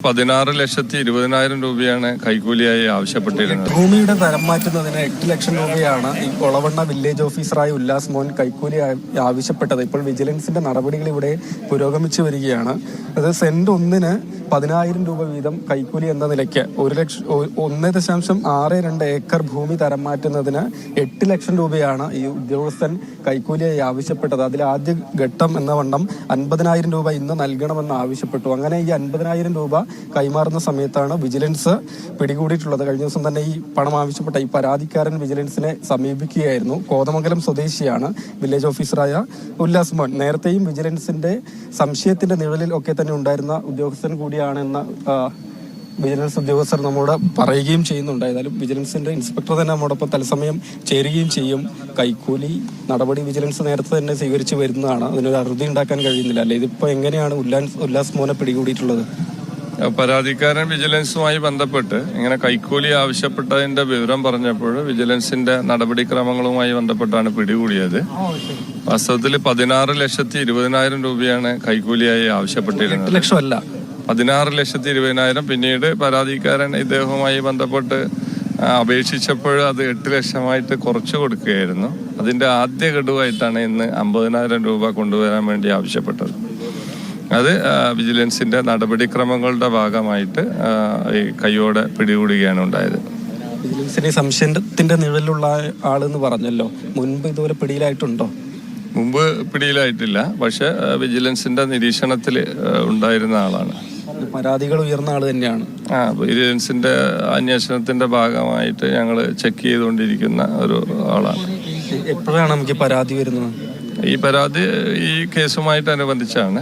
16,20,000 രൂപയാണ് കൈക്കൂലിയായി ആവശ്യപ്പെട്ടിരുന്നത്. ഭൂമിയുടെ തരം മാറ്റുന്നതിന് 8 ലക്ഷം രൂപയാണ് ഈ ഒളവണ്ണ വില്ലേജ് ഓഫീസറായ ഉല്ലാസ് മോൻ കൈക്കൂലി ആവശ്യപ്പെട്ടത്. ഇപ്പോൾ വിജിലൻസിന്റെ നടപടികൾ ഇവിടെ പുരോഗമിച്ചു വരികയാണ്. അത് സെന്റ് 1-ന് 10,000 രൂപ വീതം കൈക്കൂലി എന്ന നിലയ്ക്ക് 1.62 ഏക്കർ ഭൂമി തരം മാറ്റുന്നതിന് 8 ലക്ഷം രൂപയാണ് ഈ ഉദ്യോഗസ്ഥൻ കൈക്കൂലിയായി ആവശ്യപ്പെട്ടത്. അതിൽ ആദ്യ ഘട്ടം എന്ന വണ്ണം 50,000 രൂപ ഇന്ന് നൽകണമെന്ന് ആവശ്യപ്പെട്ടു. അങ്ങനെ ഈ 50,000 രൂപ കൈമാറുന്ന സമയത്താണ് വിജിലൻസ് പിടികൂടിയിട്ടുള്ളത്. കഴിഞ്ഞ ദിവസം തന്നെ ഈ പണം ആവശ്യപ്പെട്ട ഈ പരാതിക്കാരൻ വിജിലൻസിനെ സമീപിക്കുകയായിരുന്നു. കോതമംഗലം സ്വദേശിയാണ് വില്ലേജ് ഓഫീസറായ ഉല്ലാസ് മോൻ. നേരത്തെയും വിജിലൻസിന്റെ സംശയത്തിന്റെ നിഴലിൽ ഒക്കെ തന്നെ ഉണ്ടായിരുന്ന ഉദ്യോഗസ്ഥൻ കൂടിയാണെന്ന് വിജിലൻസ് ഉദ്യോഗസ്ഥർ നമ്മോട് പറയുകയും ചെയ്യുന്നുണ്ട്. ഏതായാലും വിജിലൻസിന്റെ ഇൻസ്പെക്ടർ തന്നെ നമ്മോടൊപ്പം തത്സമയം ചേരുകയും ചെയ്യും. കൈക്കൂലി നടപടി വിജിലൻസ് നേരത്തെ തന്നെ സ്വീകരിച്ചു വരുന്നതാണ്. അതിനൊരു അറുതി ഉണ്ടാക്കാൻ കഴിയുന്നില്ല അല്ലേ? ഇതിപ്പോ എങ്ങനെയാണ് ഉല്ലാസ് മോനെ പിടികൂടിയിട്ടുള്ളത്? പരാതിക്കാരൻ വിജിലൻസുമായി ബന്ധപ്പെട്ട് ഇങ്ങനെ കൈക്കൂലി ആവശ്യപ്പെട്ടതിന്റെ വിവരം പറഞ്ഞപ്പോൾ വിജിലൻസിന്റെ നടപടിക്രമങ്ങളുമായി ബന്ധപ്പെട്ടാണ് പിടികൂടിയത്. വാസ്തവത്തിൽ 16,20,000 രൂപയാണ് കൈക്കൂലിയായി ആവശ്യപ്പെട്ടിരുന്നത്. 8 ലക്ഷമല്ല, 16,20,000. പിന്നീട് പരാതിക്കാരൻ ഇദ്ദേഹവുമായി ബന്ധപ്പെട്ട് അപേക്ഷിച്ചപ്പോൾ അത് 8 ലക്ഷമായിട്ട് കുറച്ചു കൊടുക്കുകയായിരുന്നു. അതിന്റെ ആദ്യ ഗഡുവായിട്ടാണ് ഇന്ന് 50,000 രൂപ കൊണ്ടുവരാൻ വേണ്ടി ആവശ്യപ്പെട്ടത്. അത് വിജിലൻസിന്റെ നടപടിക്രമങ്ങളുടെ ഭാഗമായിട്ട് ഈ കൈയോടെ പിടികൂടുകയാണ് ഉണ്ടായത്. വിജിലൻസിന്റെ സംശയത്തിന്റെ നിഴലിലുള്ള ആളെന്ന് പറഞ്ഞല്ലോ, മുൻപ് ഇതുപോലെ പിടിയിലായിട്ടുണ്ടോ? മുമ്പ് പിടിയിലായിട്ടില്ല, പക്ഷെ വിജിലൻസിന്റെ നിരീക്ഷണത്തിൽ ഉണ്ടായിരുന്ന ആളാണ്. പരാതികൾ ഉയർന്ന ആള് തന്നെയാണ്. വിജിലൻസിന്റെ അന്വേഷണത്തിന്റെ ഭാഗമായിട്ട് ഞങ്ങൾ ചെക്ക് ചെയ്തുകൊണ്ടിരിക്കുന്ന ഒരു ആളാണ്. എപ്പോഴാണ് നമുക്ക് പരാതി വരുന്നത്? ഈ പരാതി ഈ കേസുമായിട്ട് അനുബന്ധിച്ചാണ്.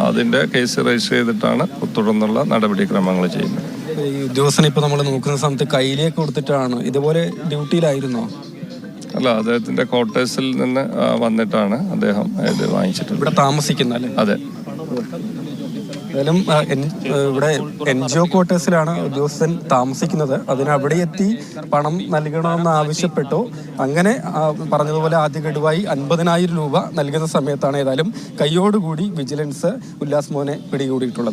അതിന്റെ കേസ് രജിസ്റ്റർ ചെയ്തിട്ടാണ് തുടർന്നുള്ള നടപടിക്രമങ്ങൾ ചെയ്യുന്നത്. ഈ ഉദ്യോഗസ്ഥനെ ഇപ്പൊ നമ്മൾ നോക്കുന്ന സമയത്ത് കയ്യിലേക്ക് കൊടുത്തിട്ടാണ്. ഇതുപോലെ ഡ്യൂട്ടിയിലായിരുന്നോ? അല്ല, അദ്ദേഹത്തിന്റെ ക്വാർട്ടേഴ്സിൽ നിന്ന് വന്നിട്ടാണ് അദ്ദേഹം ഇത് വാങ്ങിച്ചിട്ടുള്ളത്. ഇവിടെ താമസിക്കുന്നല്ലേ? അതെ. ഏതായാലും ഇവിടെ NGO ക്വാർട്ടേഴ്സിലാണ് ഉദ്യോഗസ്ഥൻ താമസിക്കുന്നത്. അവിടെ എത്തി പണം നൽകണമെന്ന് ആവശ്യപ്പെട്ടു. അങ്ങനെ പറഞ്ഞതുപോലെ ആദ്യ ഗഡുവായി 50,000 രൂപ നൽകുന്ന സമയത്താണ് ഏതായാലും കൈയോടുകൂടി വിജിലൻസ് ഉല്ലാസ് മോനെ പിടികൂടിയിട്ടുള്ളത്.